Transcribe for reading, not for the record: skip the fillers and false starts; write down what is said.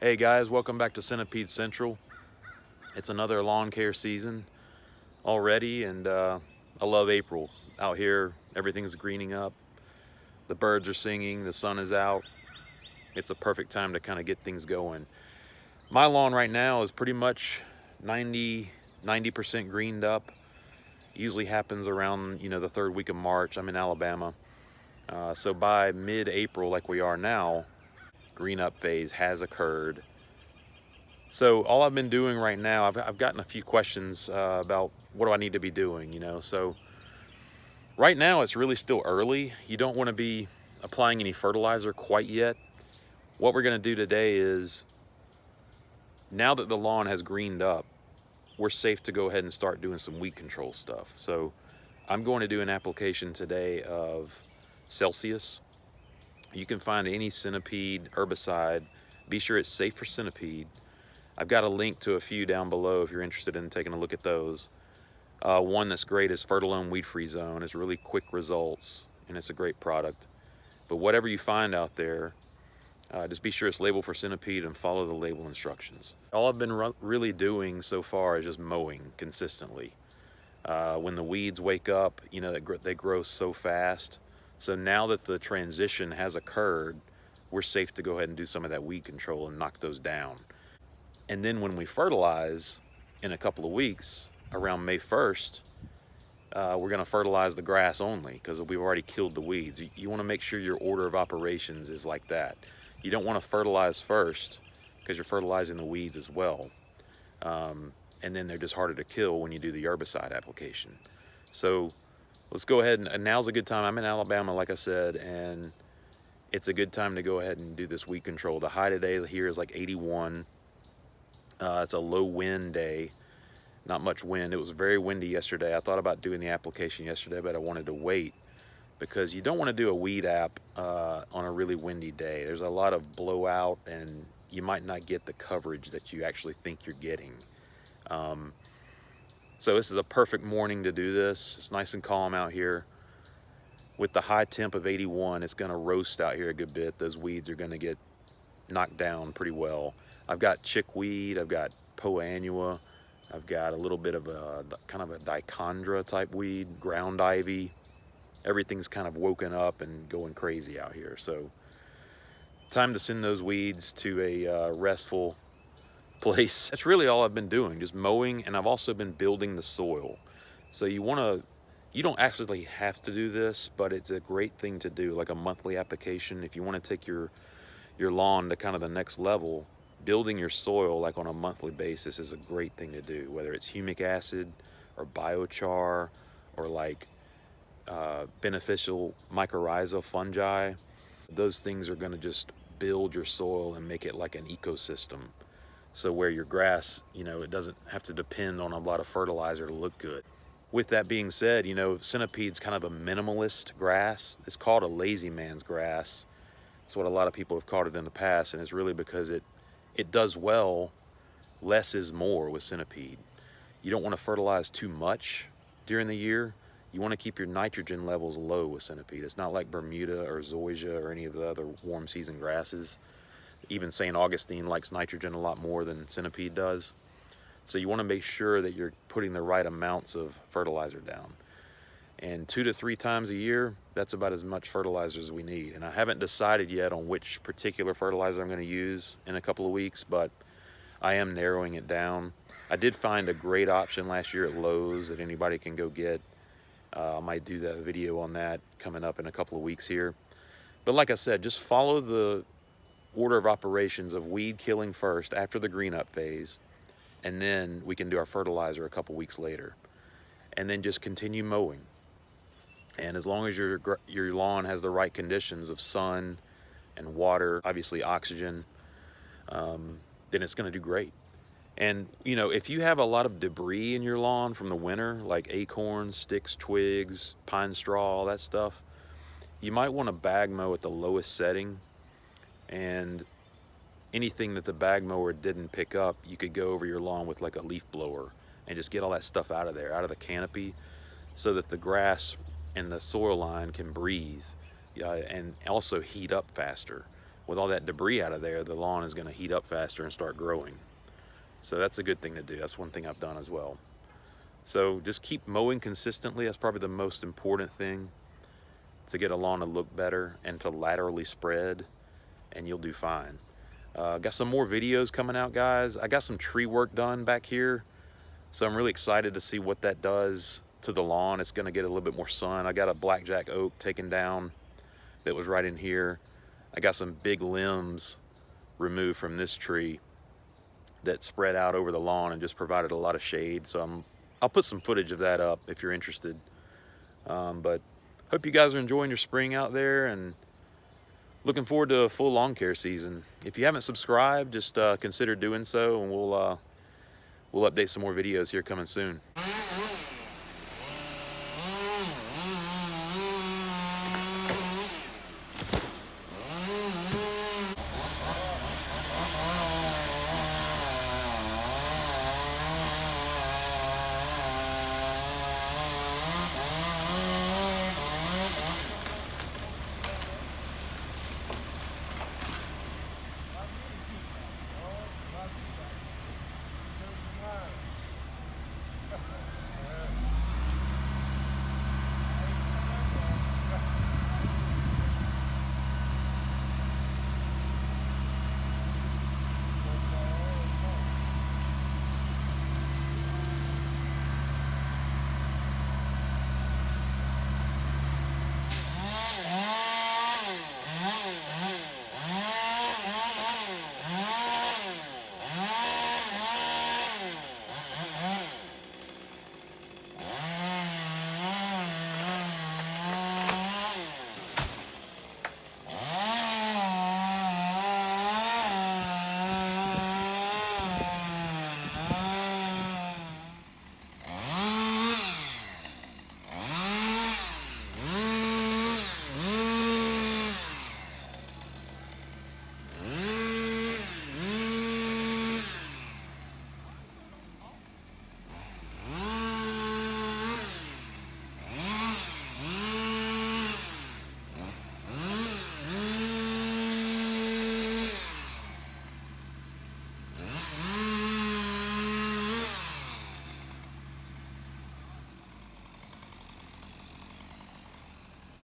Hey guys, welcome back to Centipede Central. It's another lawn care season already, and I love April. Out here, everything's greening up. The birds are singing, the sun is out. It's a perfect time to kind of get things going. My lawn right now is pretty much 90% greened up. Usually happens around, the third week of March. I'm in Alabama. So by mid-April, like we are now, green up phase has occurred. So all I've been doing right now, I've gotten a few questions about what do I need to be doing, So right now it's really still early. You don't want to be applying any fertilizer quite yet. What we're going to do today is, now that the lawn has greened up, we're safe to go ahead and start doing some weed control stuff. So I'm going to do an application today of Celsius. You can find any centipede herbicide. Be sure it's safe for centipede. I've got a link to a few down below if you're interested in taking a look at those. One that's great is Fertilizers Weed Free Zone. It's really quick results, and it's a great product. But whatever you find out there, just be sure it's labeled for centipede and follow the label instructions. All I've been really doing so far is just mowing consistently. When the weeds wake up, they grow so fast. So now that the transition has occurred, we're safe to go ahead and do some of that weed control and knock those down. And then when we fertilize in a couple of weeks, around May 1st, we're going to fertilize the grass only because we've already killed the weeds. You want to make sure your order of operations is like that. You don't want to fertilize first because you're fertilizing the weeds as well. And then they're just harder to kill when you do the herbicide application. So let's go ahead, and now's a good time. I'm in Alabama, like I said, and it's a good time to go ahead and do this weed control. The high today here is like 81. It's a low wind day, not much wind. It was very windy yesterday. I thought about doing the application yesterday, but I wanted to wait because you don't want to do a weed app on a really windy day. There's a lot of blowout, and you might not get the coverage that you actually think you're getting. So this is a perfect morning to do this. It's nice and calm out here. With the high temp of 81, it's going to roast out here a good bit. Those weeds are going to get knocked down pretty well. I've got chickweed, I've got poa annua, I've got a little bit of a kind of a dichondra type weed, ground ivy. Everything's kind of woken up and going crazy out here. So time to send those weeds to a restful place. That's really all I've been doing, just mowing, and I've also been building the soil. So you don't actually have to do this, but it's a great thing to do, like a monthly application. If you want to take your lawn to kind of the next level, building your soil like on a monthly basis is a great thing to do, whether it's humic acid or biochar or like beneficial mycorrhiza fungi. Those things are going to just build your soil and make it like an ecosystem. So where your grass, it doesn't have to depend on a lot of fertilizer to look good. With that being said, centipede's kind of a minimalist grass. It's called a lazy man's grass. That's what a lot of people have called it in the past, and it's really because it does well. Less is more with centipede. You don't want to fertilize too much during the year. You want to keep your nitrogen levels low with centipede. It's not like Bermuda or zoysia or any of the other warm season grasses. Even St. Augustine likes nitrogen a lot more than centipede does. So you want to make sure that you're putting the right amounts of fertilizer down. And 2 to 3 times a year, that's about as much fertilizer as we need. And I haven't decided yet on which particular fertilizer I'm going to use in a couple of weeks, but I am narrowing it down. I did find a great option last year at Lowe's that anybody can go get. I might do that video on that coming up in a couple of weeks here. But like I said, just follow the order of operations of weed killing first after the green up phase, and then we can do our fertilizer a couple weeks later. And then just continue mowing. And as long as your lawn has the right conditions of sun and water, obviously oxygen, then it's going to do great. And, if you have a lot of debris in your lawn from the winter, like acorns, sticks, twigs, pine straw, all that stuff, you might want to bag mow at the lowest setting. And anything that the bag mower didn't pick up, you could go over your lawn with like a leaf blower and just get all that stuff out of there, out of the canopy, so that the grass and the soil line can breathe and also heat up faster. with all that debris out of there, the lawn is going to heat up faster and start growing. So that's a good thing to do. That's one thing I've done as well. So just keep mowing consistently. That's probably the most important thing, to get a lawn to look better and to laterally spread, and you'll do fine. Got some more videos coming out, guys. I got some tree work done back here, so I'm really excited to see what that does to the lawn. It's going to get a little bit more sun. I got a blackjack oak taken down that was right in here. I got some big limbs removed from this tree that spread out over the lawn and just provided a lot of shade. So I'll put some footage of that up if you're interested. But hope you guys are enjoying your spring out there, and looking forward to a full lawn care season. If you haven't subscribed, just consider doing so, and we'll update some more videos here coming soon.